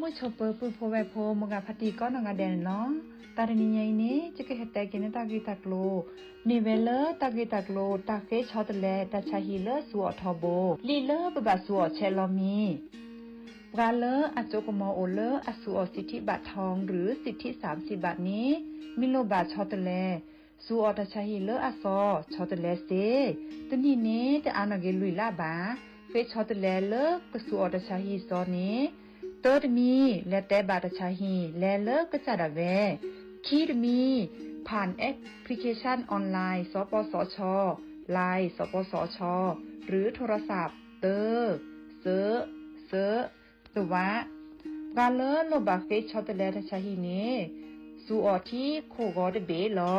มื่อชเปอร์ปูโพแวโพมกาพัตีก็นงาแดนเนาะตาดนี้ยัยนี้จะเกิดแต่กินตากีตากโลมีเวลตากีตากโลตาเฟชอตแลตาชาฮีเลสัวทอโบลีเลปบาสัวเชลอมีปราเลอโจกมอโอเลอสัวสิทธิบัตรทองหรือสิทธิ30 บาทนี้มิโลบาชอตแลสัวตาชาฮีเลอซอชอตแลเซตนี้นี้จะอานาเกลุยลาบาเฟชอตแลเลกสัวตาชาฮีซอนี้เติร์ดมีและแต่บาตชาฮีและเลิกก็จะดาเวคีดมีผ่านแอปพลิเคชันออนไลน์สปสชไลน์สปสชหรือโทรศัพท์เตอร์เซอตัวกาเลโลบาเฟชอตเลตชาฮีเนสูออที่โคกอดเบลอ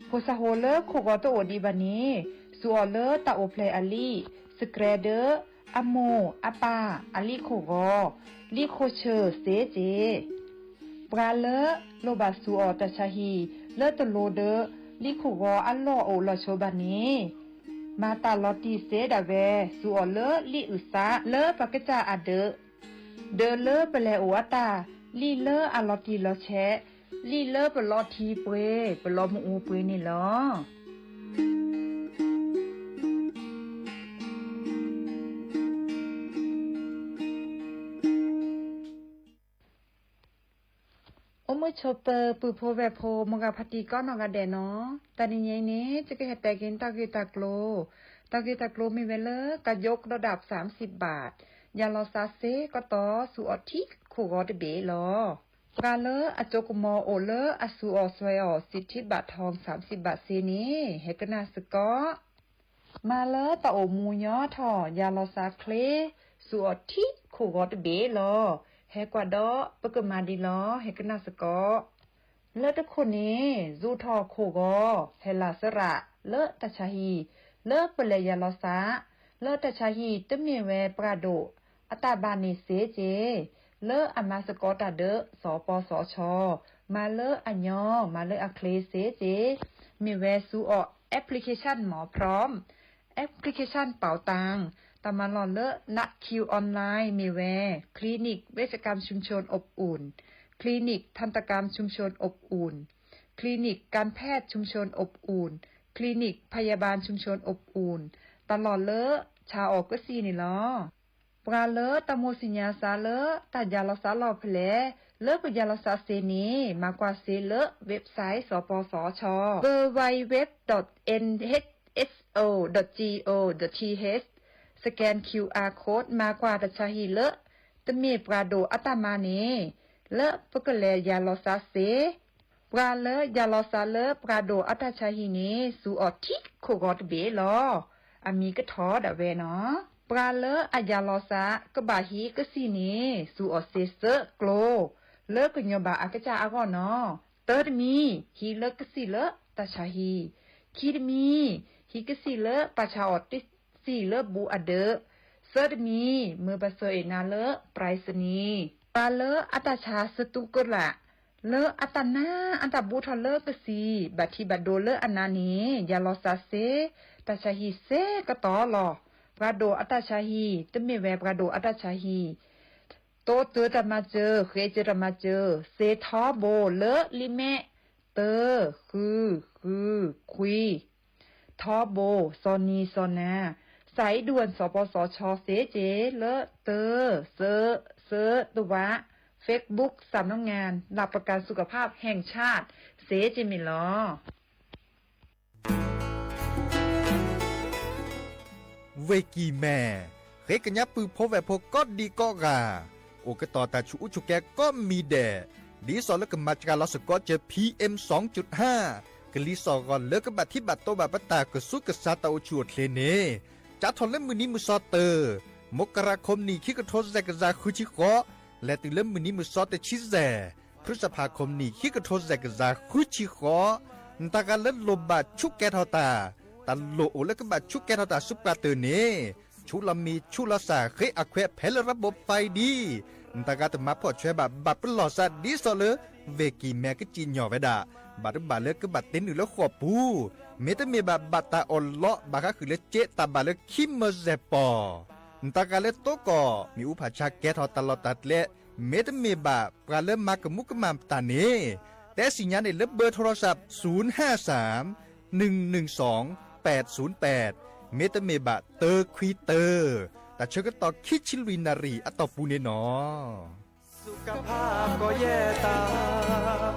โพซาโฮเลโคกอตโอดีบานีสูออเลตาโอเพลอลีสเกรเดออะโมอะปาอะลิโคโกลิโคเชอเซเจปราเลโลบาสูออตชาฮีเลตโลเดลิโคโกอัลโลโอลโชบานีมาตาลอติเซดาเวสูออเลลิอุซาเลปะกะจาอะเดเลเปเลโออะตาลิเลอะลอติลอแชลิเลเปลอทีเปเปลอมอูเปนี่ลอโอมชเปอร์ปูโพแวโพมกาพัตีก็นอกาแดเนาะตอนนี้นี้จะเกิดแต่กินตากีตากโลมีเวลกะยกระดับ30 บาทยาลอซาเซก็ต่อสุอทิโคกอดเบลอกาเลอจกมอโอเลอสุอสวยอสิทธิบัตรทอง30 บาทเซนี้เฮกนาสกอมาเลอตะโอมูยอทอยาลอซาเคลสุอทิโคกอดเบลอเฮกวาดอปกมาดีลอเฮกนาสกอเลตะคนนี้จูทอโคกอเฮลาสระเลตะชาฮีเลเปเลยาลอซาเลตะชาฮีตะเมเวปราโดอตาบานิเซเจเลอามาสกอตาเดสปสชมาเลอัญญอมาเลอะเคลเซเจมีเวซูอแอปพลิเคชันหมอพร้อมแอปพลิเคชันเป่าตังตามาลอนเลนักคิวออนไลน์มีแวคลินิกเวชกรรมชุมชนอบอุ่นคลินิกทันตกรรมชุมชนอบอุ่นคลินิกการแพทย์ชุมชนอบอุ่นคลินิกพยาบาลชุมชนอบอุ่นตลอดเลชาออกก็ซีนี่ลอปราเลตะโมสิญญาซาเลตายาลอซาลอเพลเลปยาลอซาเซนีมากว่าเซเลเว็บไซต์สปสช www.nhso.go.th สแกน QR Code มากว่าตะชาฮีเลตะเมปราโดอัตมาเนเลปกะเลยาลอซาเซปราเลยาลอซาเลปราโดอัตชาฮีเนสูออทิโคกอตเบลออามีกะทอดะเวเนาะปราเลอายาลอซากะบาฮีกะซีเนสูออเซเซโกลเลกะญบาอากะจาอากอเนาะเติดมีฮีเลกะซีเลตะชาฮีคีดมีฮีกะซีเลปะชาออติซีเลบูอเดเซดมีมือบะเซเอนาเลปรายสนีปาเลอัตชาสตุกละเลอัตนาอันตบูทอเลกะซีบัดทีบัดโดเลอนานียาลอซาเซตะชาฮีเซกะตอลอปราโดอัตชาฮีตะเมเวปราโดอัตชาฮีโตเจอตะมาเจอเคเจตะมาเจอเซทอโบเลลิเมเตอคือคุยทอโบซอนีซอนาสายด่วนสปสชเซเจเลเตอเซตัวFacebook สำนักงานหลักประกันสุขภาพแห่งชาติเซเจมิลอเวกีแม่เฮกัญญาปือพบแวพก็ดีก็กาโอกตอตาชูอุชุแกก็มีแดดีสอนแล้วก็มาจากการลอสก็เจอ PM 2.5 กะลีสอนก่อนเลิกกับบัตรที่บัตรโตบัตรปตากระสุกกระซาตาอุชูดเลเนจัดทอนเล่มมือนี้มือซอเตอร์มกราคมนี้คิดกระทษแซกซาคุชิโกและติเล่มมือนี้มือซอเตชิแซพฤษภาคมนี้คิดกระทษแซกซาคุชิโกตาการเล่นลมบาชุกแกทอตาตันโลโอแล้วก็บาชุกแกทอตาซุปกาเตอร์เนชุลามีชุลาสาเคอแควเพลระบบไฟดีตากาตมาพอช่วยบัดปลอสัตดีสเลเวกีแม่ก็จีนหย่อไว้ด่าบัดเลก็บัดเต้นอยู่แล้วขวบปูเมตเมบัดตาอลเลาะบักคือเลเจตาบัดเลคิมเมเซปอตากาเลโตก็มีอุปชาแกทอตลอดตัดเล เมตเมบะปราเริ่มมากมุกมามตาเนแต่สิญญาณในเล็บเบอร์โทรศัพท์053-112-808เมตเมบะเตอร์ควีเตอร์แต่เชื่อก็ต่อคิดชิลินารีอัตอปูเนนอสุขภาพก็แย่ตาม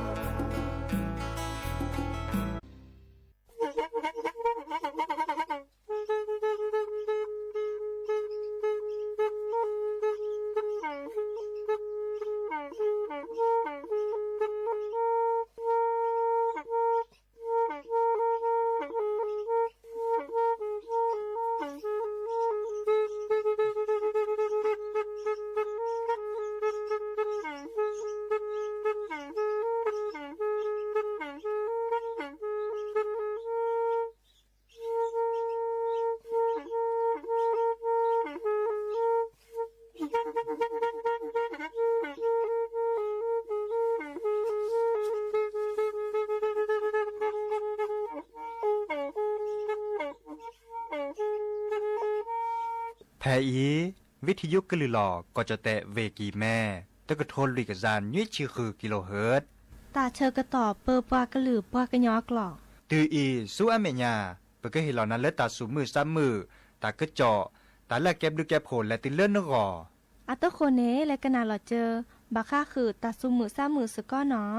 แพอีวิทยุกลือหลอก็จะแตะเวกีแม่ตะกะโทนลิกซานยี่ชื่อคือกิโลเฮิรตซ์ตาเชอกระต่อเปอปากระหลือปากระยอกหลอกตืออีสู้อเมญาเปก็เห็นเหล่านั้นและตาสูมือซ้ำมือตากระเจาะตาละแก็บดูแก็บโผลและติเลื่อนนกออัตโคเนและกนาหลอเจอบาค่าคือตาซุมือซ้ำมือสก้อเนาะ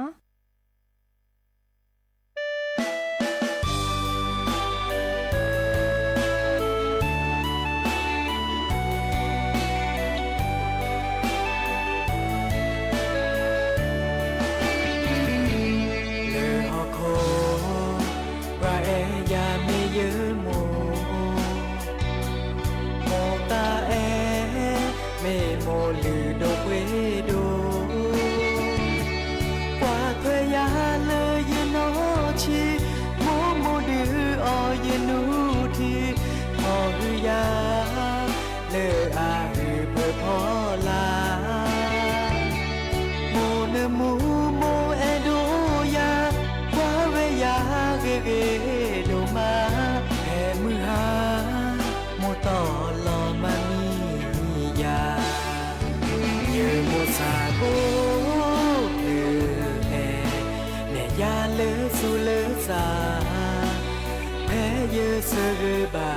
เสกบา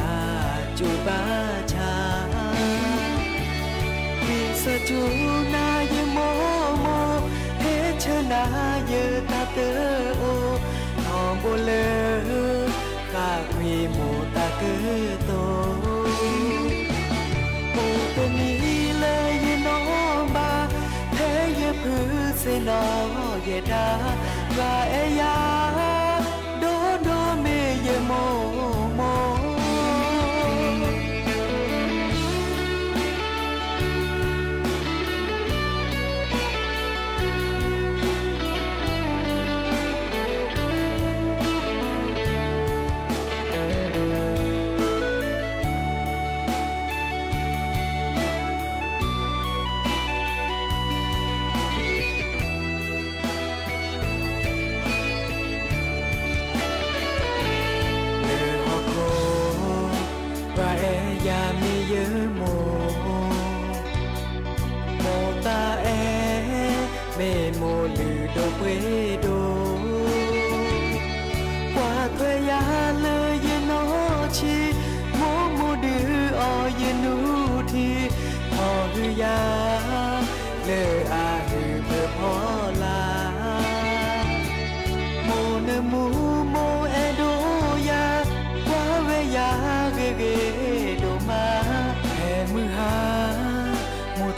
จูบาชาวิสจูนายโมโมเฮชนายตาเตโอทองโบเลกาวีโมตาเกโตโอเปนีเลยนอบาเฮยพือเสนอเยดาวาเอยาโดโดเมเยโม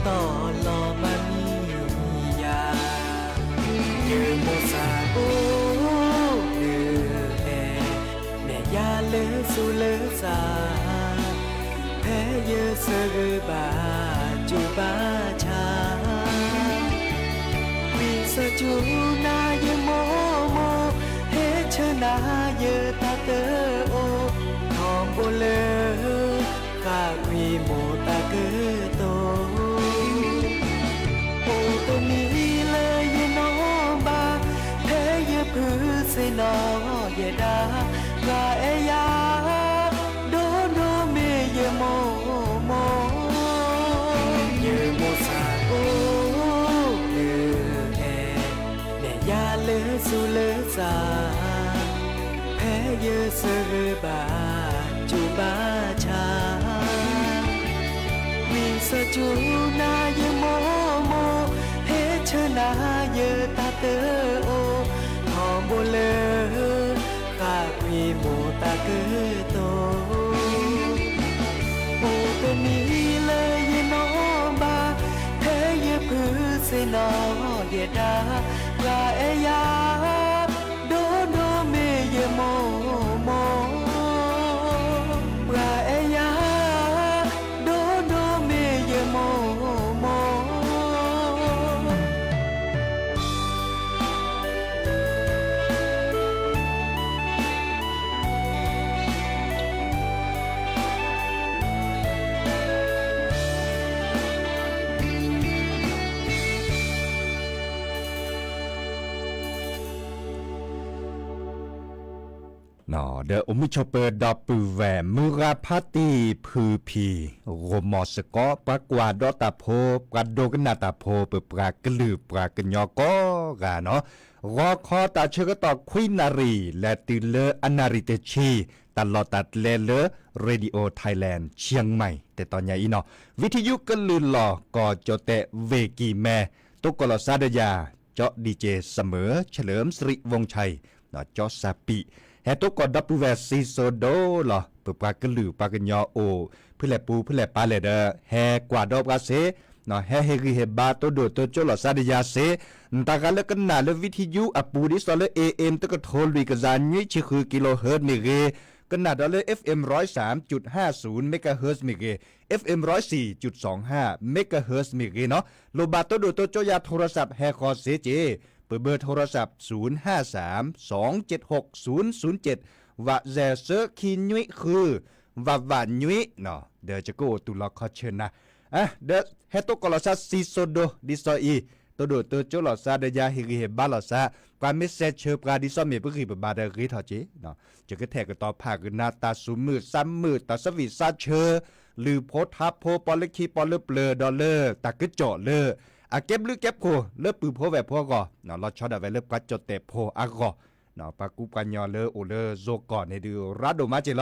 ต่อลอมันยาเยโมซาโอเอแแม่ยาเลสุเลซาแพ้เยเสบาจูบาชาวิสจูนายโมโมเฮชนายตาเตโอทองโบเลกาวีโมตาเกโตเสนอเยดากาเอยาโดโดเมเยโมโมเยโมซาโอ สุเลสาแพ้เยอะเสือบาจูบาชาวิสจูนาเยโมโมเฮเชนาเยตาเตโอหอมโบเลข้าพีโมตาเกโตโอเตนีเลยเยนอบาแพ้เยพือเซนอเดียดาลาเอยาโดโดเมเยโมโมลาเอยาโดโดเมเยโมโมนอเดอมิชเปดอปูแวมือราพาตีพือพีโรมอสกอปากวาดอตาโพปาโดกนาตาโพเปปรากลือปรากญอกอกาเนาะรอคอตาเชกตอควินารีและติเลอนาริเตชีตลอดตัดเลเลเรดิโอไทยแลนด์เชียงใหม่แต่ตอนใหญ่อีเนาะวิทยุกลือหลอก็จเตเวกีแม่ตุกลซาดยาเจาะดีเจเสมอเฉลิมสิริวงศ์ชัยเนาะเจาะซาปิเฮตุกอดับเวซีโซโดลอเปปากลือปากญอโอเพื่อแลปูเพื่อแลปาเลเดแฮกว่าดอกาเซเนาะแฮเฮริเฮบาโตโดโตโจลอซาดยาเซตากาเลกันนาเลวิทยุอปูดิสเลเอเอ็มตะกะโทลุยกะซานยุชิคือกิโลเฮิรตซ์เมเกกันนาดอเล FM 103.50เมกะเฮิรตซ์เมเก FM 104.25เมกะเฮิรตซ์เมเกเนาะโลบาโตโดโตโจยาโทรศัพท์แฮคอเซเจเปิดเบอร์โทรศัพท์053-276-007ว่าแจเซอร์คินยุ้ยคือว่ายุ้ยเนาะเดี๋ยวจะกูตุลอคอเชิญนะเดี๋ยวเฮตกลอซาซีโซโดดิซออีตัวโดตัวโจลอซาเดียฮิริเฮบาลอซาความเมสเซจเชอร์ปราดิซอมเมปริบบาเดริทอจีเนาะจะก็แทกต่อภาคนาตาสุมือซ้ำมือตาสวิซาเชอร์หรือโพทับโพปอลคีปอลเปลดอลเลอร์ตากึจ่อเลอเก็บหรือเก็บโคเลิกปืนโพแวบโพก่อเนาะเราช็อตเอาไว้เลิกกัดจดเตะโพอะก่อเนาะปากูปัญญาเลอโอเลอโซก่อนให้ดูรัดโดมาเจล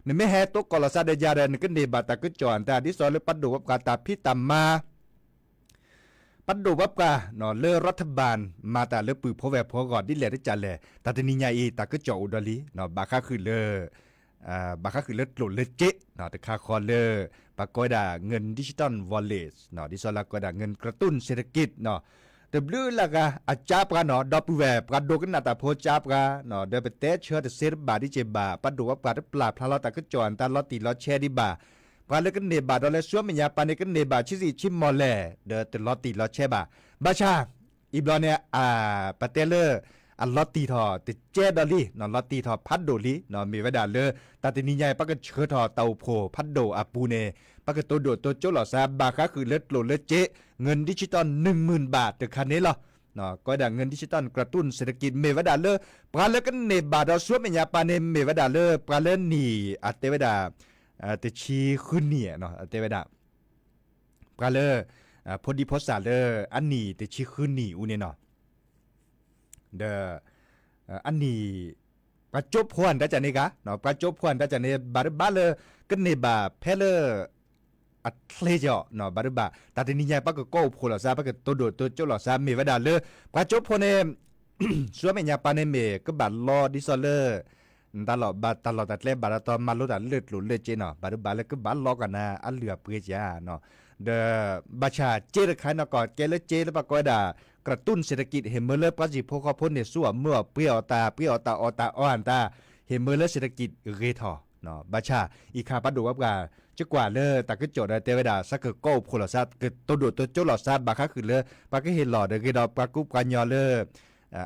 นี่ไม่แฮตกกลซาเดยาเดนก็เนบาตากึจ่อแต่ดิซอเลปัดดูวับกาตาพิตามาปัดดูวับกาเนาะเลอรัฐบาลมาแต่เลิกปืนโพแวบโพก่อนดิแลได้จันแลตาตนิญาอีตากึจ่ออุดลีเนาะบาค่าคือเลอบาค่าคือเลหลุดเลเจเนาะแต่ค่าคอเลปากกอยดาเงินดิจิตอลวอลเล็ตเนาะดิซอลากอยดาเงินกระตุ้นเศรษฐกิจเนาะแต่บลูลากาอาจาปราเนาะดอปแวปราโดกันนาตาโพจาปราเนาะเดเปเตเชอร์เดเซร์บาดิเจบาปัดดูว่าปราปลาพลาลอตากึจอนตาลอติลอแชดิบาปราเลกันเนบาดอเลซัวเมียปาเนกันเนบาชิซิชิมมอลเลเดตลอติลอแชบาบาชาอีบลอเนี่ยปาเตเลอร์อัลลอตีทอติเจดอลีนอลอตีทอพัดโดลีนอมีเวดาเลตาตินิยายปักเชอทอเตาโพพัดโดอาปูเนปักโตโดโตโจลอซาบาค่าคือเล็ดโลเล็ดเจเงินดิจิตอล 10,000 บาทแต่คันนี้ล่ะเนาะก็ได้เงินดิจิตอลกระตุ้นเศรษฐกิจเมวดาเลปราเลกันเนบาดอซัวเมียปาเนเมวดาเลปราเลนีอัตเตเวดาเตชีขึ้นเนี่ยเนาะอัตเตเวดาปราเลพอดีพอสาเลอันนี้เตชีขึ้นนี่อูเนี่ยเนาะเดอันนี้ประจบพวนได้จันนี่กะเนาะประจบพวนได้จันนี่บาร์บาเลกันเนบาเพเลอัตเลจอเนาะบาร์บาตาตินิยายปักก็โพลซาปักตัวโดตัวโจลอซาเมวดาเลประจบพวนเนซัวเมียปานเมก็บาลอดิซอเลตลอดบาตลอดตัดเล่บาตอนมาลุดเลือดหลุดเลือดเจเนาะบาร์บาเลก็บาลอกันนะอันเหลือเปรจาเนาะเดบาชาเจรคายนกอดเกลเจแล้วปากดากระตุ้นเศรษฐกิจเฮมเมเลปาจิโพคอพ้นเนี่ยสั่วเมื่อเปรี้ยวตาออตาอ่อนตาเฮมเมเลเศรษฐกิจเรทอเนาะบาชาอีคาปัดดูวับกาจะกว่าเลตากึจอดเตเวดาสักโก้โคลซาเกิดตัวโดดตัวโจลอซาบาคาคือเลปากเฮหลอดเกดอปากุปัญญาเล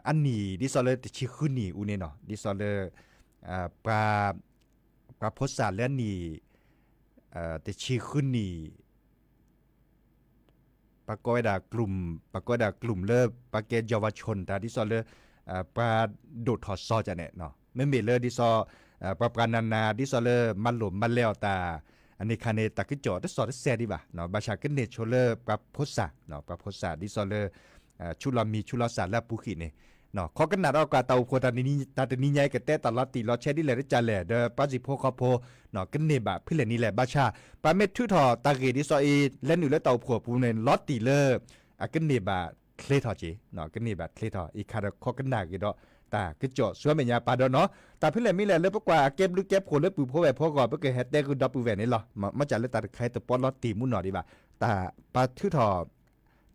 อันนี้ดิซอเลติชิคุนีอูเนเนาะดิซอเลปาโพสาเลนีติชิคุนีปากอยดากลุ่มเลิศปากเกเยาวชนแต่ที่ซอเลปาโดดถอดซอจะเนี่ยเนาะไม่มีเลยที่ซอปาปานาที่ซอเลมันหลมมันแล้วตาอันนี้คาเนตะกิจอดซอแซ่ดีบ่ะเนาะบาชาเกเนโชเลปาโพสะเนาะปาโพสะที่ซอเลชุลามีชุลสาและปุขิเนี่ย เนาะเขาก็นาดเอากาเตาโคตานี่ตาตนี่ใหญ่ก็แต่ตลอดตีรอแช่ดิแลได้จันแหละเด้อปาจิโพคอโพเนาะก็เนบะเพื่อนี่แหละบาชาปาเม็ดทื่อทอตาเกดิซออีเล่นอยู่แล้วเตาผัวปูในลอตตีเลออะก็เนบะเคลทอจีเนาะก็เนบะเคลทออีคาดเขาก็นากิดอตาก็จ่อสวยเมียปาดอเนาะแต่เพื่อนมีแหละเลิกปกว่าเก็บลูกเก็บโผล่เลิกปูพ่อแหวพ่อก่อนเพื่อเกิดแฮตแดกูดับปูแหวนนี่หรอมาจากเลิกตาใครตัวปอนลอตตีมุนหน่อยดีบ่าตาปาทื่อทอ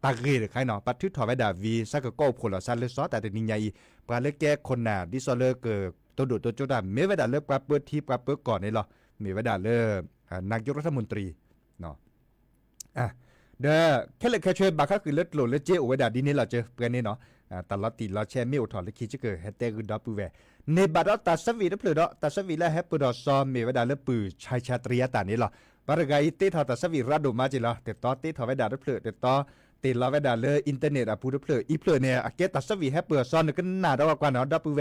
ตาเกยใครเนาะปัดทึกถอไว้ดาวีซักก็ผลซันเลซอแต่นิยายปลาเล็กแก่คนน่ะดิซอเลอร์เกิดตัวดุตัวโจดาเมไว้ดาเลิกปลาเปิดที่ปลาเปิดก่อนนี่หรอเมไว้ดาเลิกนายกรัฐมนตรีเนาะเด้อแค่เล็กแค่ช่วยบาค่าคือเลิกโหลดเลิกเจ้าไว้ดาดีนี่เราเจอเพื่อนนี่เนาะตลอดตีเราแช่เมลถอดเล็กคิดจะเกิดแฮตแท็กดับปูแวในบัดตัดสวีดับเปลือกตัดสวีแล้วแฮปปี้ดอซอมเมไว้ดาเลิกปืนชายชาตรีตานี่หรอปารกายเตถอดตัดสวีรัดดูมาจิละแต่ต่อเตถอดไว้ดาเลิกเปลือกแต่ต่อติดลาเวดาเลยอินเทอร์เน็ตพูดเพลออีเพลเนี่ยเกตัสวีให้เปิดซอนก็น่าดอกว่าเนาะดับเบิล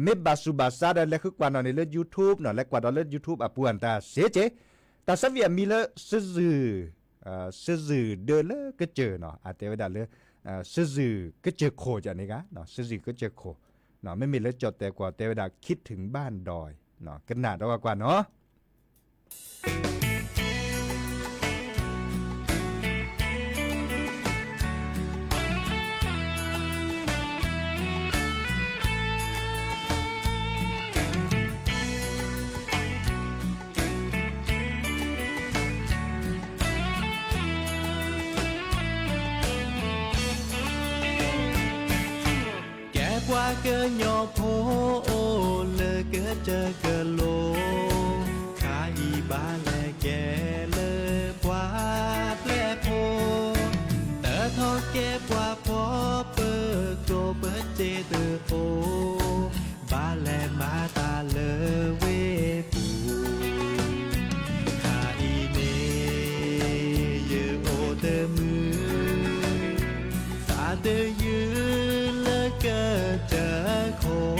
เมบาสุบาซาได้แล้วคือกว่าเนาะในเลือด YouTube เนาะและกว่าเลือด YouTube ปูอันตาเสียเจตัสวีมีเลยซื่อเดินเลยก็เจอเนาะแต่เวดาเลยซื่อก็เจอโคจันนี่กะเนาะซื่อก็เจอโคเนาะไม่มีเลยจดแต่กว่าแต่เวดาคิดถึงบ้านดอยเนาะก็น่าดอกว่าเนาะqua cơ nhỏ phố lơ cơ chờ cơ lô khá y ba lẹ kè lơ qua lẹ phố tớ thọ kè qua phố bơ cô bơ chê từ phố ba lẹ má ta lơ quê phủ khá y nê yơ ô tơ mưa xa tơ yơ cơ trở khổ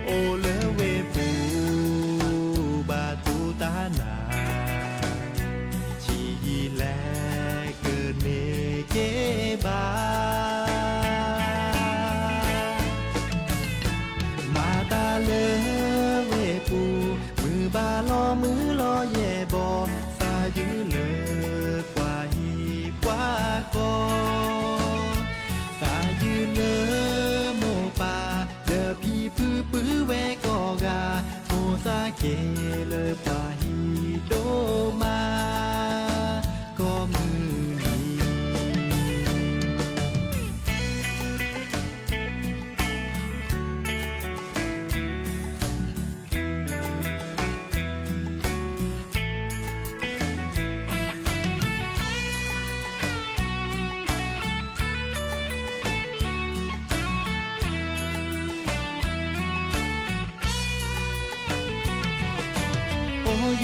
ô lỡ quê phụ bà tu ta nà chỉ vì lẽ cơ nề kế bà mà ta lỡ quê phụ mưa ba lo về bò xa giữ lỡ qua hi qua co lỡ mồ bà giờ pi pư ve co gà mồ sa kê lỡ bà hi đô ma có mưa ni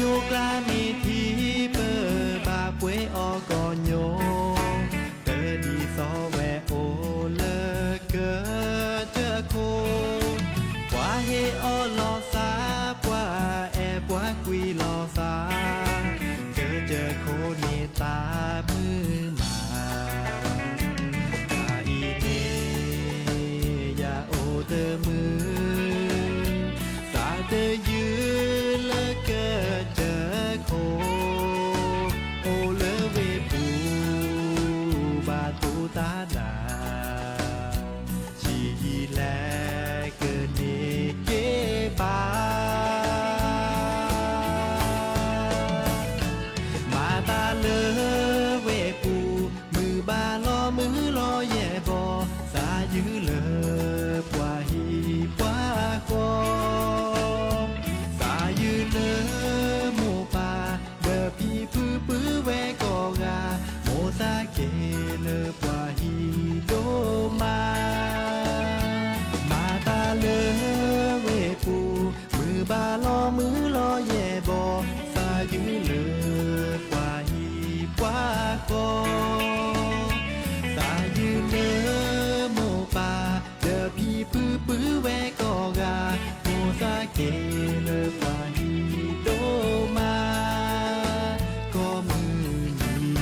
yo kla mi thi bơ ba quê o co nhô tơ đi so ve o lơ cơ chơ khô qua he o lo sa qua e qua quy lo sa cơ chơ khô ni ta mư mà ta y nê ya o tơ mư ta tơ dư lơ cơ chơ khô ô lơ về phụ bà tu ta đà chỉ lẽ cơ nề kế bà mà ta lơ về phụ mưa ba lo về bò xa dữ lơ qua hi qua co lỡ mồ bà đờ pi pư ve co gà mồ sa kê lỡ qua hi đô ma ta lỡ về phụ mưa ba lo về bò xa dữ lỡ qua hi qua co xa dữ lỡ mồ bà đờ pi pư ve co gà mồ sa kê lỡ qua đô ma có mưa ni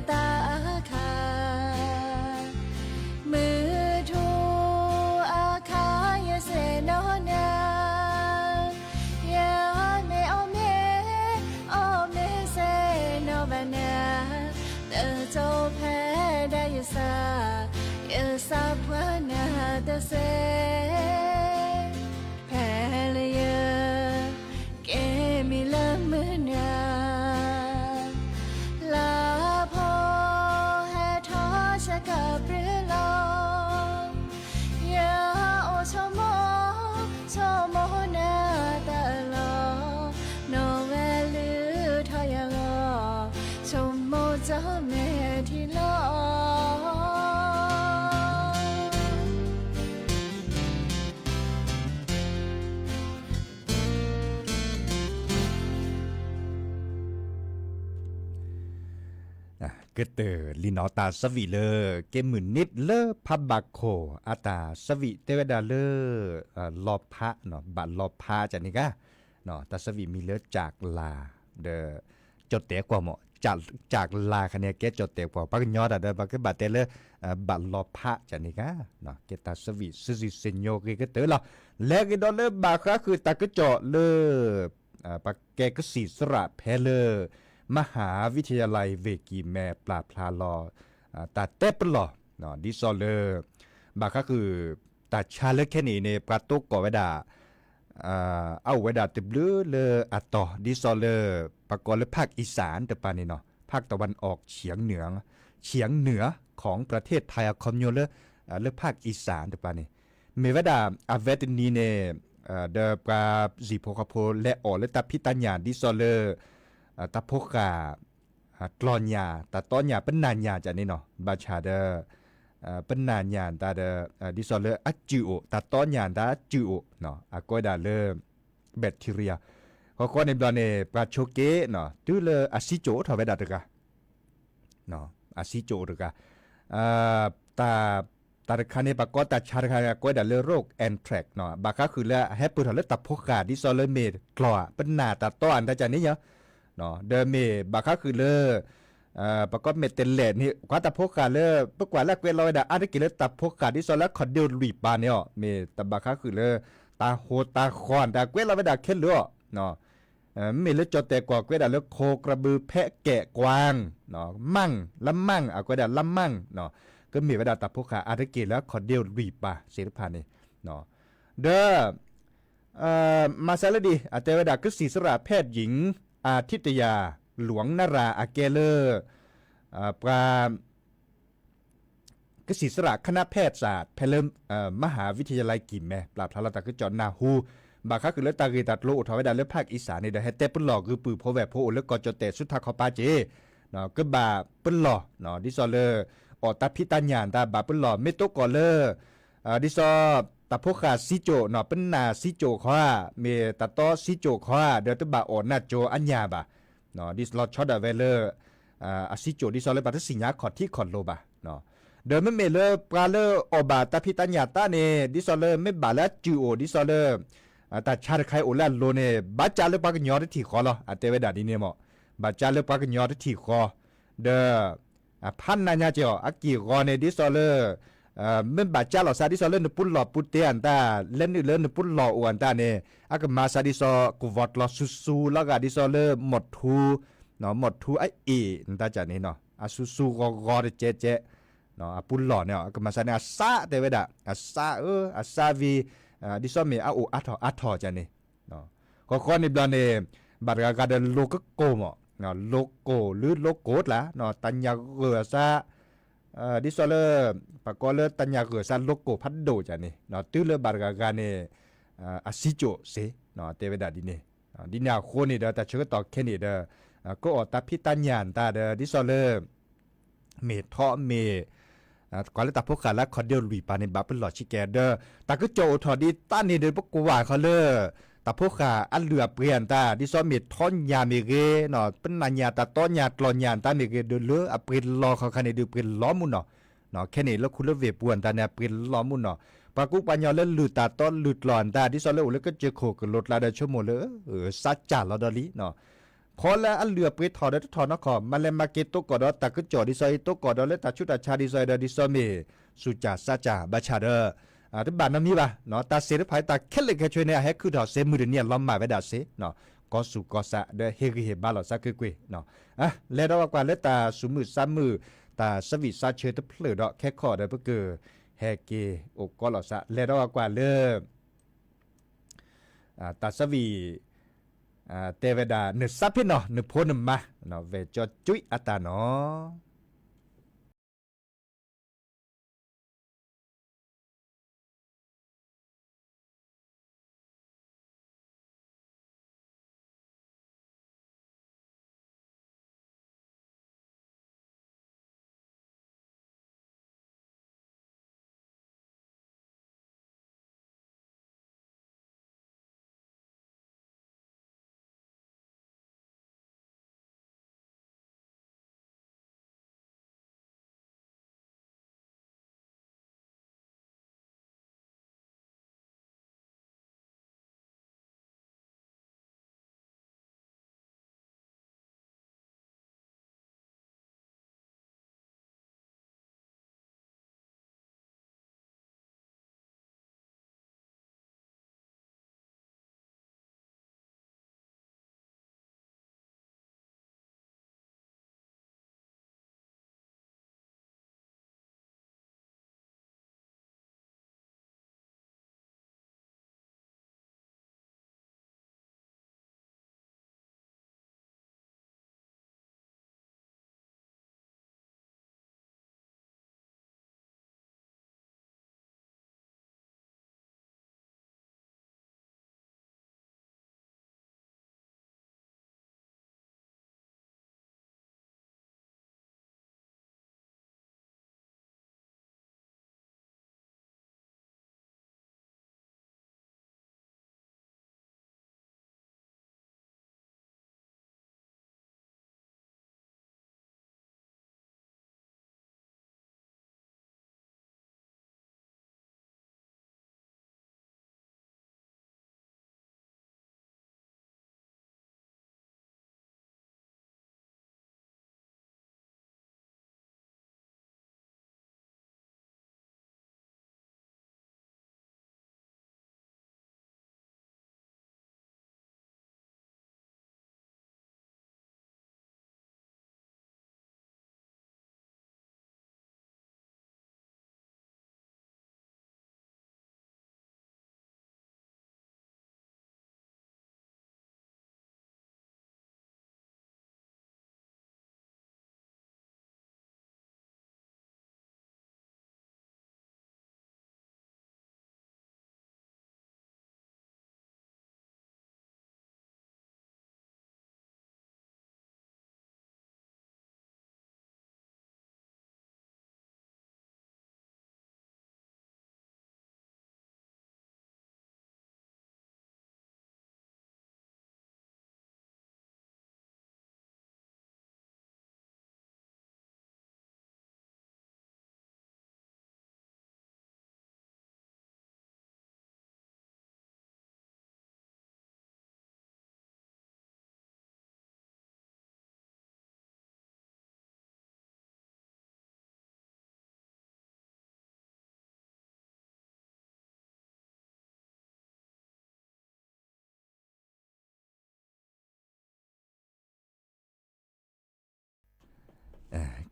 ตาคามือทูอาคายเสนอนายาเมโอเมโอเมเสนอบานาเตโจแพ้ได้ยสายสาพวนาเตเสแพ้เลยเกมิลมือนาลาพอแห่ทอชะกับเรือลอยาโอชโมนาตาลอโนเวลือทอยางอชมโมเจ้าแม่ที่ลอก็เตอลีนอตาสวีเลเกมมือนิดเลพับบักโคอาตาสวีเตวดาเลลอพะเนาะบัดลอพะจันนี่กะเนาะตาสวีมีเลจากลาเดจดเตกว่าหมอจากลาคะแนนเกจดเตกว่าปักยอดเดบักบัดเตเลบัดลอพะจันนี่กะเนาะเกตาสวีซิเซญโยก็เตอละและก็ดอเลบาคะคือตากะจอเลปักแกก็สีสระแพเลมหาวิทยาลัยเวกีแม่ปราบพลาลอตาเตปลอเนาะดิซอเลบาก็คือตาชาเลแค่นี้ในปราตุกก่อเวดาเอาเวดาติบลือเลอต่อดิซอเลปะกอบเลภาคอีสานแต่ปานนี้เนาะภาคตะวันออกเฉียงเหนือของประเทศไทยคอมโยเลภาคอีสานแต่ปานนี้เมเวดาอเวตินีเนเดปราจีโพคาโพและออและตาพิตัญญาดิซอเลตาพกากลอนยาตาต้อนยาเป็นนานยาจะนี่เนาะบาชาเดเป็นนานยาตาเดดิซอเลอัจจิโอตาต้อนยาตาจิโอเนาะอากอยดาเลแบคทีเรียเขาก็ในบลาเนปราโชเกเนาะตูเลอะซิโจทอเวดาตกะเนาะอะซิโจตกะตาคาเนปากอตาชาคากอยดาเลโรคแอนแทรกเนาะบาก็คือละแฮปเปอร์ทอเลตาพกาดิซอเลเมดกลอเป็นนาตาต้อนตาจานี่เนาะเนาะเดเมบาคาคือเลประกอบเมเตเลนี่กว่าตาพกกาเลปกว่าแลกเวลอยดาอาริกิเลตาพกกาดิซอลคอดเดลลีปาเนี่ยเมตบาคาคือเลตาโหตาคอนตาเวลอยดาเข็นเลเนาะเมเลจอแต่กว่าเวดาเลโคกระบือแพะแกะกวางเนาะมั่งลำมั่งอะกวดาลำมั่งเนาะก็มีเวดาตาพกกาอาริกิแล้วคอดเดลลีปาเสรพานี่เนาะเดมาซาลดีอาเตเวดาคือศิสระแพทย์หญิงอาทิตยาหลวงนราอาเกเลอร์ปรากศิสระคณะแพทยศาสตร์เพลมหาวิทยาลัยกิมแม่ปราบทาราตะคือจอนนาฮูบาคาคือเลตากีตัดโลอุทาวดาเลภาคอีสานในเดเฮเตปลอคือปือโพแวโพเลกอจเตสุทธาคอปาเจเนาะก็บาปลอเนาะดิซอเลออตาพิตัญญาตาบาปลอเมโตกอเลดิซอตาพกาซิโจเนาะเป็นนาซิโจขวาเมตาโตซิโจขวาเดตบาออนาโจอัญญาบาเนาะดิสลอตช็อตเวเลอซิโจดิซอเลบาทสิญญาขอดที่ขอดโลบาเนาะเดิมเมเลปราเลอบาตาพิตัญญาตาเนดิซอเลเมบาละจูโอดิซอเลตาชาร์ไคโอลาโลเนบาจาเลปากญอดที่ขอลออเตเวดาดิเนมบาจาเลปากญอดที่ขอเดพันนาญาเจออากิกอเนดิซอเลเมื่อบาดเจ้าหล่อซาดิซอเล่นปุ่นหล่อปุตเตียนตาเล่นเล่นปุ่นหล่ออวนตาเนี่ยอากมาซาดิซอกูวอดหล่อซูแล้วก็ดิซอเล่หมดทูเนาะหมดทูไอตาจานี่เนาะอาซูกอเจเนาะปุ่นหล่อเนี่ยอากมาซาเนี่ยซาเตเวดาอาซาอาซาวีดิซอเมอาโออาทอจานี่เนาะก็ในบลาเนี่ยบาดกาเดโลกโกมเนาะโลโกหรือโลโกดละเนาะตัญญาเกอซาดิซอเลปากอเลตัญญาเกิดซันโลโกพัดโดจานี่เนาะตื้อเลบาร์กากาเนอาซิโจเซเนาะเตเวดาดิเนดินาโคนี่เดตาเชกตอแค่นี่เดก็อตาพิตัญญาตาเดดิซอเลเมทอเมก่อนเลตาพวกขาละคอนเดลลุยปาในบาเปลอชิแกเดตาก็โจทอดีต้านนี่เดปกว่าเขาเลตาพวกขาอันเหลือเปลี่ยนตาดิซอเมทอนยาเมเกเนาะเป็นนัญญาตาต้อนยากลอนยาตาเมเกเดเลอเปรลอเขาคันเดเปรล้อมุนเนาะเนาะแค่นี้แล้วคุณเลเวปวนตาเนี่ยเปรล้อมุนเนาะปากุปัญญาเล่นลุตาต้อนลุดหลอนตาดิซอเลแล้วก็เจอโคกรถลาได้ชั่วโมงเลยสัจจาลอดอลีเนาะ พอแล้วอันเหลือไปถอดได้ถอดนครมาเลมาเกตโตกอดตะกจอดิซอยโตกอดและตาชุดตาชาดิซอยดิซอเมสุจาซาจาบาชาเดทุบานน้ำนี้ป่ะเนาะตาเสด็จภายตาแค่เล็กแค่ช่วยเนี่ยให้คือถอดเซมือเนี่ยล้อมมาไว้ดาเสเนาะก็สู่ก็สะเดเฮกเฮบาลอสักคือกุยเนาะแล้วเรากว่าแล้วตาสุมือซ้ำมือตาสวิซาเชิดเพลดแค่ข้อได้เพื่อเกิดแฮเกโอก็ลอสะแล้วเรากว่าเริ่มตาสวีเตวดาเนื้อซับพี่เนาะเนื้อโพนมาเนาะเวจอจุยอัตาเนาะ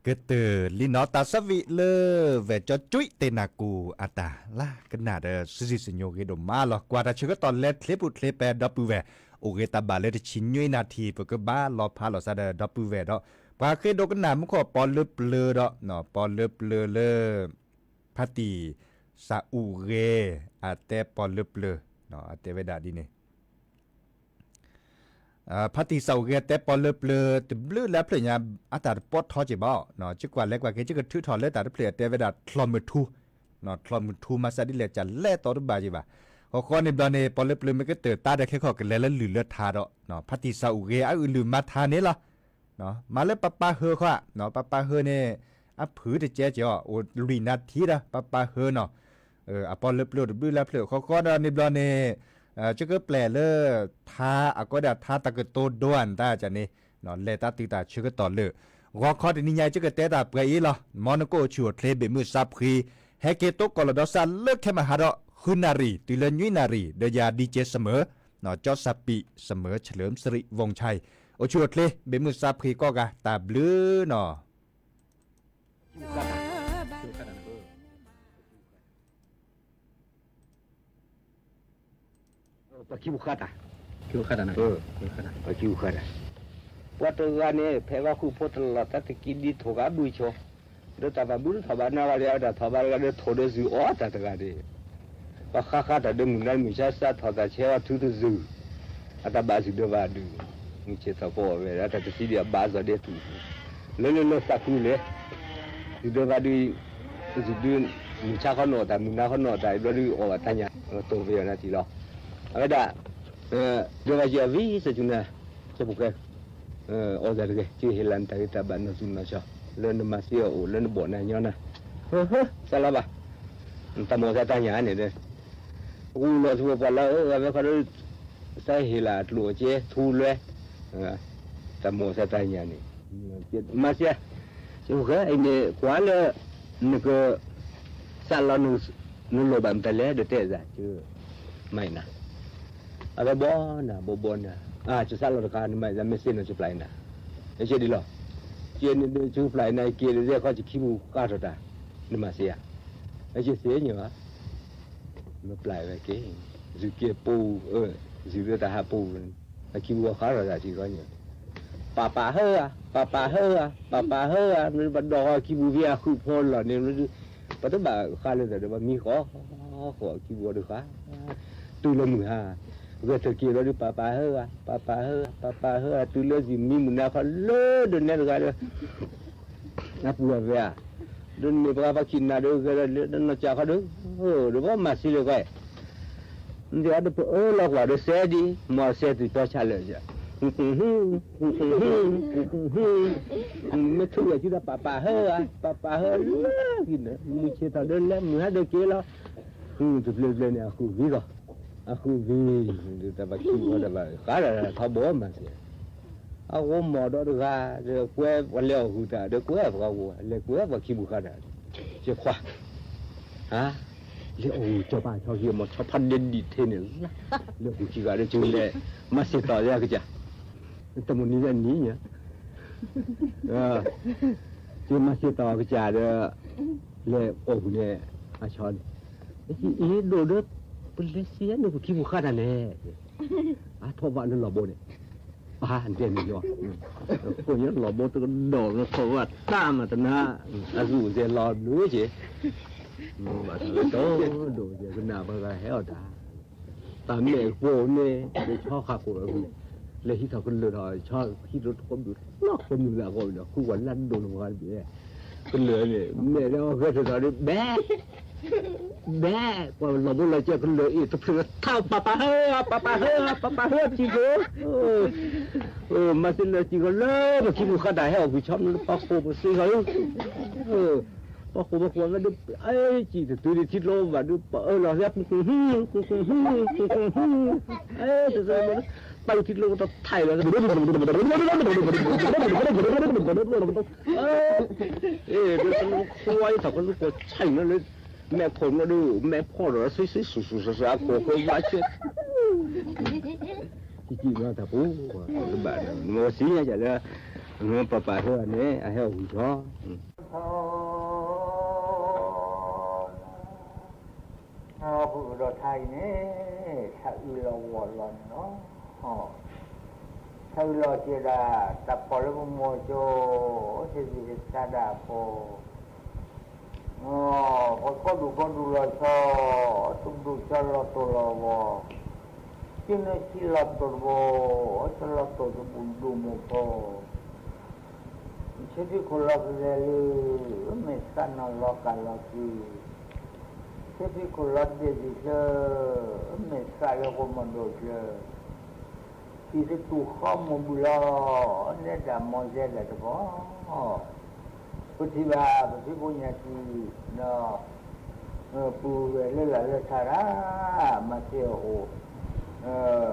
ก็เตอลินอตาสวิเลเวจอจุยเตนากูอาตาล่ะขนาดซิสิโยเกดมาหรอกว่าถ้าเชื่อตอนเล็ดเคลปุเคลแปดับปูเวโอเกตาบาเลตชินยุยนาทีปก็บ้ารอพาหลอซาดับปูเวดอกว่าเคยดกันหนามันก็ปอลเปลือดอกเนาะปอลเปลือเลพัตีซาอูเรอาเตปอลเปลือเนาะอาเตเวดาดีเนี่ยพัติเสาเกแต่ปอลเปลือตบลือแล้วเพลียอาตาปอดทอจิบ่เนาะจักว่าเล็กกว่าเกจิก็ถือถอดเลยแต่เพลียแต่เวดาทลอมมือทูเนาะทลอมมือทูมาซะดิเลจะแล่ต่อรบาจิบ่ขอขอในบลาเนปอลเปลือมันก็เติตาได้แค่ขอกันแล้วหรือเลือดทาดอกเนาะพัติเสาเกอะอื่นลืมมาทาเนี่ยล่ะเนาะมาเลยปะเฮอค่ะเนาะปะเฮอเนี่ยอะผือจะเจ๊จ่อโอลีนาทีละปะเฮอเนาะอะปอลเปลือตบลือแล้วเพลียขอในบลาเน จะก็แปลเลอทาก็ได้ทาตะกโตด้วนตาจะนี่นอนเลตาติตาชื่อก็ต่อเลยรอคอดนี่ยายจะก็เตตาเปรย์ล่ะมอนโกชัวเทเบมือซับคีเฮเกโตกอลดอซันเลิกแค่มาหาดอคุณนารีตุเลนยุยนารีเดียดีเจเสมอนอจอสับปีเสมอเฉลิมสิริวงชัยโอชัวเทเบมือซับคีก็กะตาบลือนอปะคิวขัดอ่ะคิวขัดนะปะคิวขัดอ่ะวัดตัวนี้เพราะว่าคู่พุทธละตัดกินดีถูกอ่ะดูโชเดี๋ยวแต่ว่าบุญถ้าบ้านเราเดี๋ยวแต่ถ้าบ้านเราเดี๋ยวถอดซื้ออ๋อแต่ตัวนี้ปะข้าแต่เดิมนั้นมีชาติถอดแต่เชื่อว่าทุกตัวซื้อแต่บ้านซื้อเดี๋ยวบ้านดูมีเชื่อต่อไปแล้วแต่ที่เดียวบ้านจะเดี๋ยวถูกเล่นสักคู่เลยซื้อเดี๋ยวบ้านดูซื้อเดี๋ยวมีชาเขาหน่อแต่มีน้าเขาหน่อแต่เดี๋ยวดูอ๋อแต่เนี่ยตัวเวียนนะทีละอะไรด่าเดี๋ยวว่าจะวิ่งสักจุดน่ะจะบุกโอ้เดี๋ยวที่เฮลันตาริตาบ้านนู้นนะชอบเล่นมาเสียโอ้เล่นบ่อนเนี่ยนะสลับอ่ะตามองตาหยาเนี่ยเด้กูรอทั่วไปแล้วไม่ค่อยได้ใส่เฮลันตัวเจ้ทูเลยตามองตาหยานี่มาเสียจะบุกไอ้เนี่ยกว่าเลยนึกสลับนู้นโลบัมตะเล่เดี๋ยวเตะจ้ะชื่อไม่นะอะไรบ่นะบ่นะจะสร้างราคาไม่จะไม่เส้นจะปลายนะไอ้เช่นนี้หรอเช่นนี้จะปลายนะเกี่ยวกับเรื่องเขาจะขี้มูกก้าวตัวได้นี่มาเสียไอ้เช่นเสียอยู่วะไม่ปลายไปเก่งจะเกี่ยวปูจะเรื่องแต่หาปูไอ้ขี้มูกข้าวตัวได้จีก็เนี่ยป่าเฮ้อมันบัดดอขี้มูกเวียคู่พลหล่ะเนี่ยมันปัจจุบันข้าเลยแต่ว่ามีขอขี้มูกด้วยข้าตัวละมือห้าก็ตะกี้เราดูป้าเฮ้อตัวเลือดสิมีมุนนาเขาเลือดเนี่ยก็เลยนับวัวเวียเดินนี่ป้ากินนาดูก็เลยเดินจากเขาดูดูว่ามาสิเลยก็เดี๋ยวดูเราว่าดูเสียดีมาเสียติดต่อชาเลยจ้ะไม่ถูกเลยจุดป้าเฮ้อกินนะมือเช็ดตาเดินแล้วมือหาเด็กเกล้อจุดเล็กๆเนี่ยคือวิ่งก็aku vi de ba ki wa de ba ka da tha bo ma se a wo mo do ga de kwe wa le hu ta de kwe ba wo le kwe ba ki bu ka da je khwa ha le o cho ba cho hi mo cho phan den di the ne le hu ki ga de chu le ma se ta ya ka ja ta mo ni ya ni nya je ma se ta ka ja de le o ne a cho e do deเป็นเลเซียนดูขี้บุคคลนั่นแหละทว่านั่นหล่อโบเนี่ยเด่นอยู่พวกนี้หล่อโบตัวโดดแล้วเขาว่าตามมาตั้งนานอายุเสียหล่อหนูเฉยมาโตดูเดี๋ยวก็น่าบ้าแห่ดาตามเนี่ยโบเนี่ยเลยชอบข้าโคเลยเลยที่เขาคนเลยชอบที่รถคนดูนอกคนอยู่หลังคนเนาะคู่วันลั่นโดนหัวกันเนี่ยคนเลยเนี่ยเนี่ยแล้วก็จะตอนนี้แบ๊ว่าเราบุญเราเจอคนเลยอีกตัวเท่าป้าเฮ้อจีโก้มาสิเลยจีโก้เลยมาคิดว่าได้ให้ออกไปชอบป้าโคมาซื้อเขาป้าโคมาควงกันดูไอ้จีตัวนี้ทิศโลมาดูเราเรียกจะไปทิศโลต้องไทยแล้วเดี๋ยวควายถ้าคนรู้ว่าใช่นั่นเลยแม่คนมาดูแม่พ่อเราซื้อสุดๆโคว่าเชื่อที่มาถ้าพูดแบบโมสีเนี่ยจะเลยโมป้าเท่านี้ไอ้เฮาหุ่นช้อผู้เราไทยเนี่ยถ้าเราวอลล์เนาะถ้าเราเจดาแต่พอเราโมโจจะมีสาดาโปพอก็ดูเราชอบตุ้มดูชอบเราตัวเราวอที่นั่นที่เราตัววอที่เราตัวจะบุญดูมุโปเช่นที่คนเราเรียนไม่สั้นเรากันเราคือเช่นที่คนเราเดียดเจอไม่สั้นเราคนมันโดดเจอที่จะตู้ข้อมูลบุญเราเนี่ยดำมองเจอเลยตัวพุทธิบาพุทธิบุญญาติเนาะปูเวลาเลทารามาเที่ยว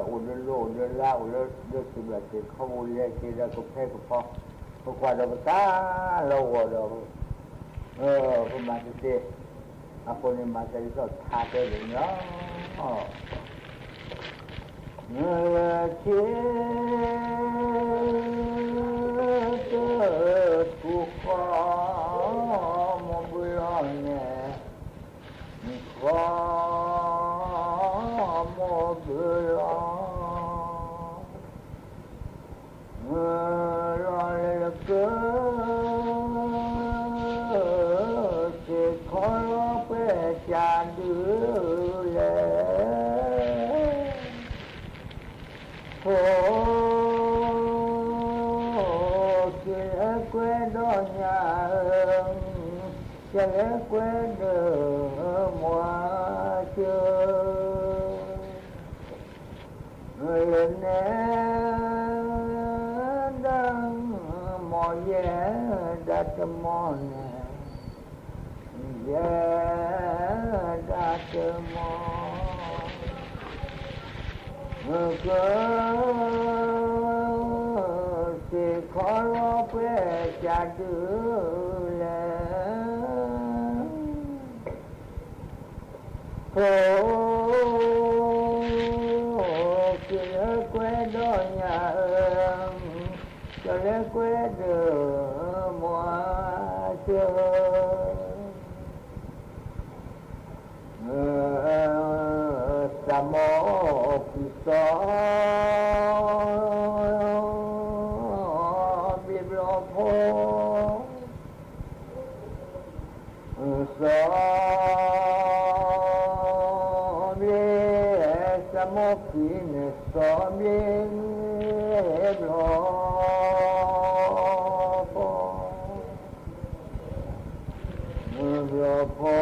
อุดโลอุดละอุดเลือดสิบละสิข้อมูลเลยที่เราก็แค่ก็พอเพราะว่าเราตาเราเราประมาณนี้ apa ni masa itu tak ada dengar. Ngece terbuka mobilnya, mobilnya, cha đưa lên phố kia quê đó nhà chả quê đường mùa chơi người lên đang mò vẻ đã chăm mòn đã chờ mong chỉ khó lo về cha đưa lên phố kia quê đó nhà cho lẽ quê đường mùa chơi Samo Piso Biblopo Sobe Samo Pine Sobe Biblopo Biblopo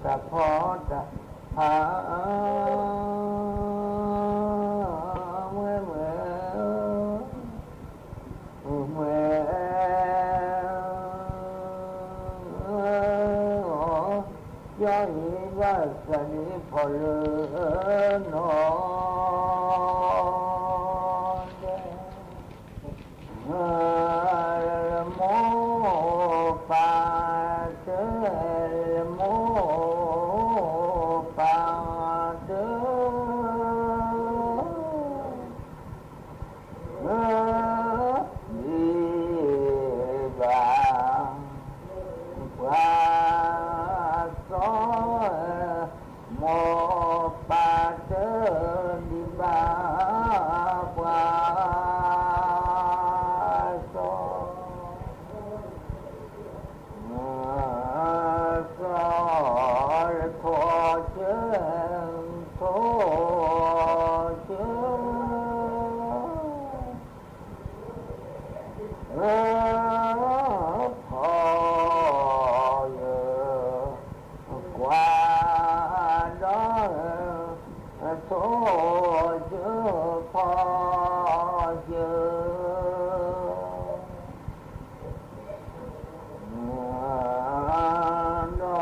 ta phó ta สนิพอเลนอโมปาเตโมปาเตดีบาวาโสโมปาเตดีบาวาโสโสโทเจโทเจพอเยกว่าดอโทเจพอเยนอ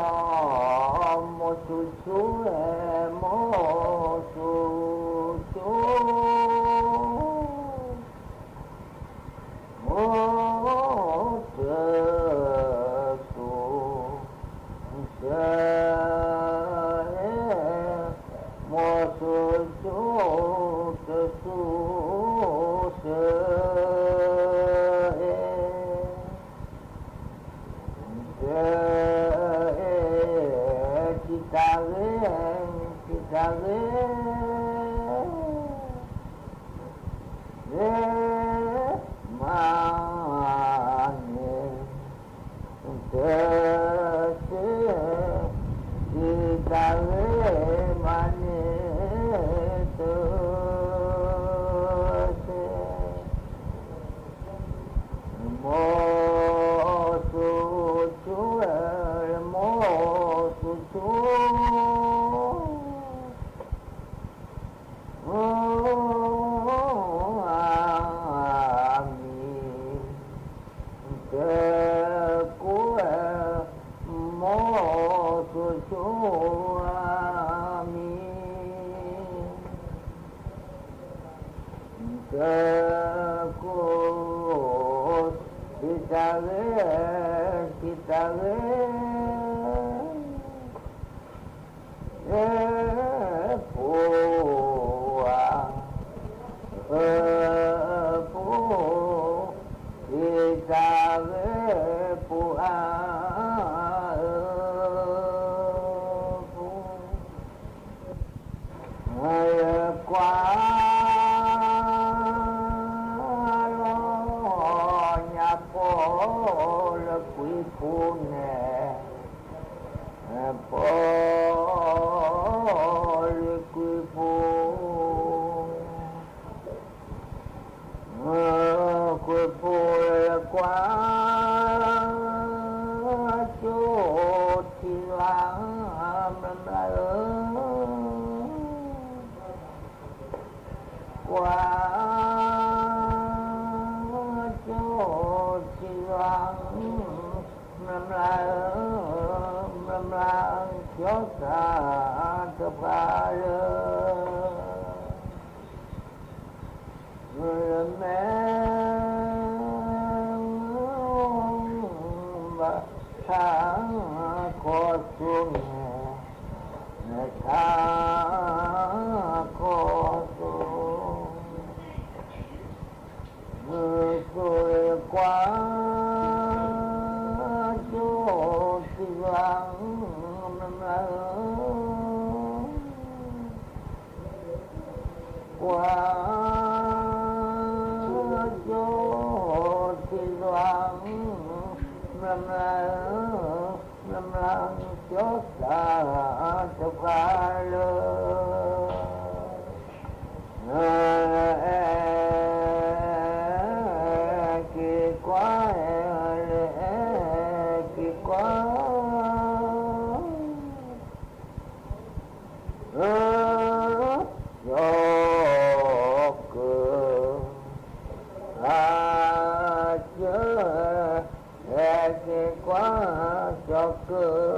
โมสุสุโมสุสุโมเจสุเจโมสุสุเจสุเจkita quá cho cơ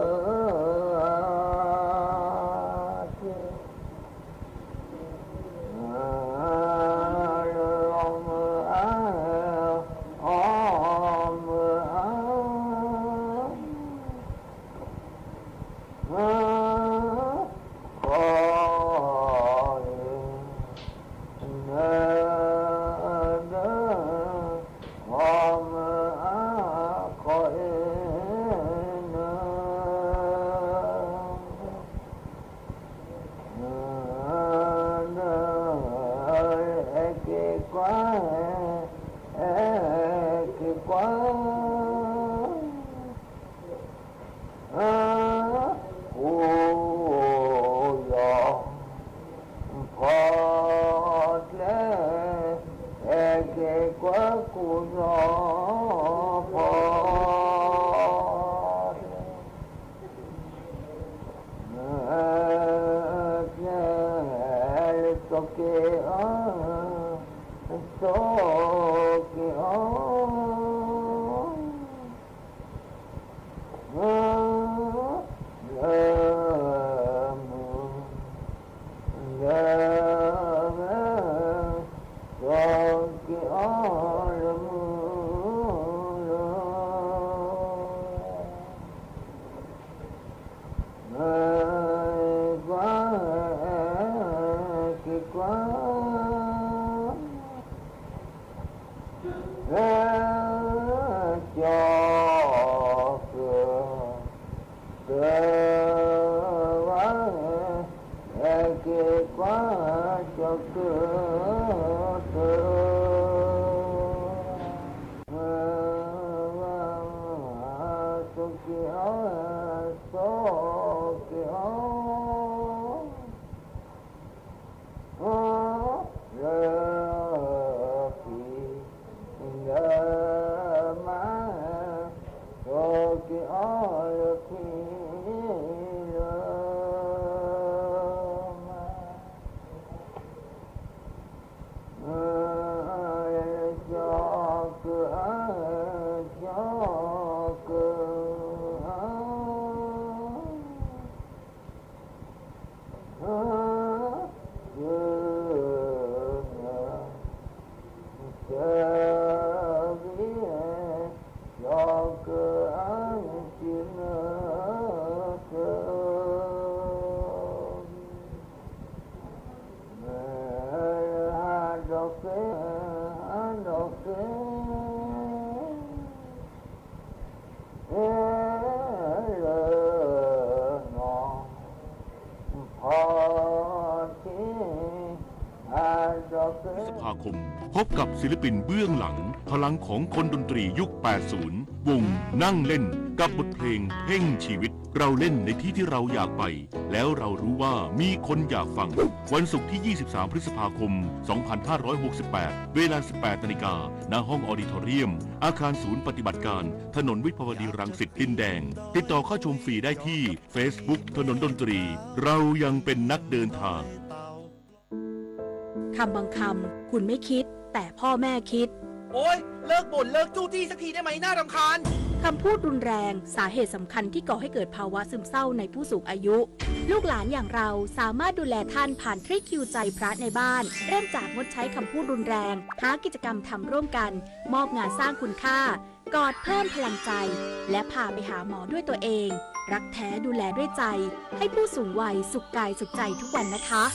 quá cụ gió phòพฤษภาคมพบกับศิลปินเบื้องหลังพลังของคนดนตรียุค 80 วงนั่งเล่นกับบทเพลงเพ่งชีวิตเราเล่นในที่ที่เราอยากไปแล้วเรารู้ว่ามีคนอยากฟังวันศุกร์ที่ 23 พฤษภาคม 2568 เวลา 18 นาฬิกาณห้องออดิทอเรียมอาคารศูนย์ปฏิบัติการถนนวิภาวดีรังสิตดินแดงติดต่อเข้าชมฟรีได้ที่ Facebook ถนนดนตรีเรายังเป็นนักเดินทางคำบางคำคุณไม่คิดแต่พ่อแม่คิดโอ๊ยเลิกบ่นเลิกจู้จี้สักทีได้ไหมน่ารำคาญคำพูดรุนแรงสาเหตุสำคัญที่ก่อให้เกิดภาวะซึมเศร้าในผู้สูงอายุลูกหลานอย่างเราสามารถดูแลท่านผ่านทริคคิวใจพระในบ้านเริ่มจากงดใช้คำพูดรุนแรงหากิจกรรมทำร่วมกันมอบงานสร้างคุณค่ากอดเพิ่มพลังใจและพาไปหาหมอด้วยตัวเองรักแท้ดูแลด้วยใจให้ผู้สูงวัยสุขกายสุขใจทุกวันนะคะ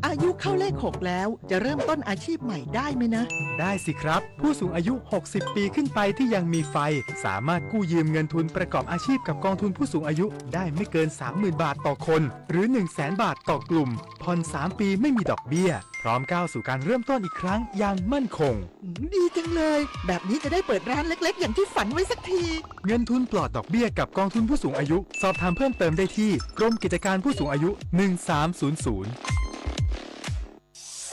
อายุเข้าเลข 6 แล้วจะเริ่มต้นอาชีพใหม่ได้ไหมนะได้สิครับผู้สูงอายุ60 ปีขึ้นไปที่ยังมีไฟสามารถกู้ยืมเงินทุนประกอบอาชีพกับกองทุนผู้สูงอายุได้ไม่เกิน 30,000 บาทต่อคนหรือ 100,000 บาทต่อกลุ่มผ่อน3 ปีไม่มีดอกเบี้ยพร้อมก้าวสู่การเริ่มต้นอีกครั้งอย่างมั่นคงดีจังเลยแบบนี้จะได้เปิดร้านเล็กๆอย่างที่ฝันไว้สักทีเงินทุนปลอดดอกเบี้ยกับกองทุนผู้สูงอายุสอบถามเพิ่มเติมได้ที่กรมกิจการผู้สูงอายุ1300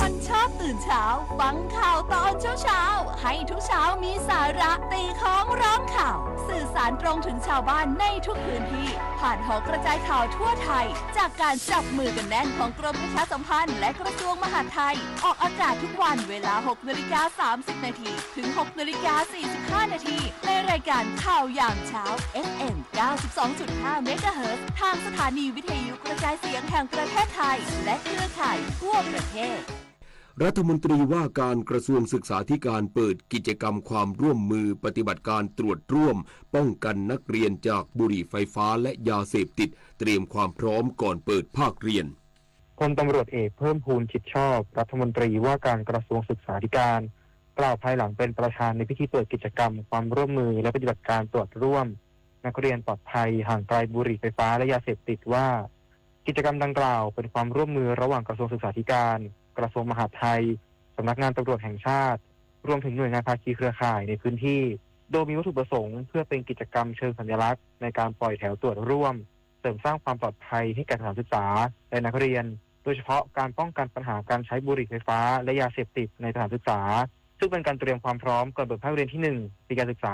คนชอบตื่นเช้าฟังข่าวตอนเช้าให้ทุกเช้ามีสาระตีของร้องข่าวสื่อสารตรงถึงชาวบ้านในทุกพื้นที่ผ่านหอกระจายข่าวทั่วไทยจากการจับมือกันแน่นของกรมประชาสัมพันธ์และกระทรวงมหาดไทยออกอากาศทุกวันเวลา 6:30 น.ถึง 6:45 น.ในรายการข่าวอย่างเช้า FM 92.5 เมกะเฮิรตซ์ทางสถานีวิทยุกระจายเสียงแห่งประเทศไทยและเครือข่ายทั่วประเทศรัฐมนตรีว่าการกระทรวงศึกษาธิการเปิดกิจกรรมความร่วมมือปฏิบัติการตรวจร่วมป้องกันนักเรียนจากบุหรี่ไฟฟ้าและยาเสพติดเตรียมความพร้อมก่อนเปิดภาคเรียนพลตำรวจเอกเพิ่มพูนจิตชอบรัฐมนตรีว่าการกระทรวงศึกษาธิการกล่าวภายหลังเป็นประธานในพิธีเปิดกิจกรรมความร่วมมือและปฏิบัติการตรวจร่วมนักเรียนปลอดภัยห่างไกลบุหรี่ไฟฟ้าและยาเสพติดว่ากิจกรรมดังกล่าวเป็นความร่วมมือระหว่างกระทรวงศึกษาธิการกระทรวงมหาดไทยสำนักงานตำรวจแห่งชาติรวมถึงหน่วยงานภาคีเครือข่ายในพื้นที่โดยมีวัตถุประสงค์เพื่อเป็นกิจกรรมเชิงสัญลักษณ์ในการปล่อยแถวตรวจร่วมเสริมสร้างความปลอดภัยให้แก่สถานศึกษาและนักเรียน โดยเฉพาะการป้องกันปัญหาการใช้บุหรี่ไฟฟ้าและยาเสพติดในสถานศึกษาซึ่งเป็นการเตรียมความพร้อมก่อนเปิดภาคเรียนที่ 1 ปีการศึกษา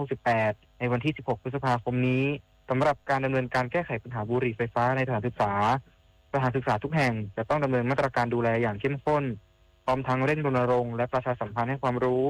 2568 ในวันที่ 16 พฤษภาคมนี้สำหรับการดำเนินการแก้ไขปัญหาบุหรี่ไฟฟ้าในสถานศึกษาทุกแห่งจะต้องดำเนินมาตรการดูแลอย่างเข้มข้นพร้อมทั้งเร่งรณรงค์และประชาสัมพันธ์ให้ความรู้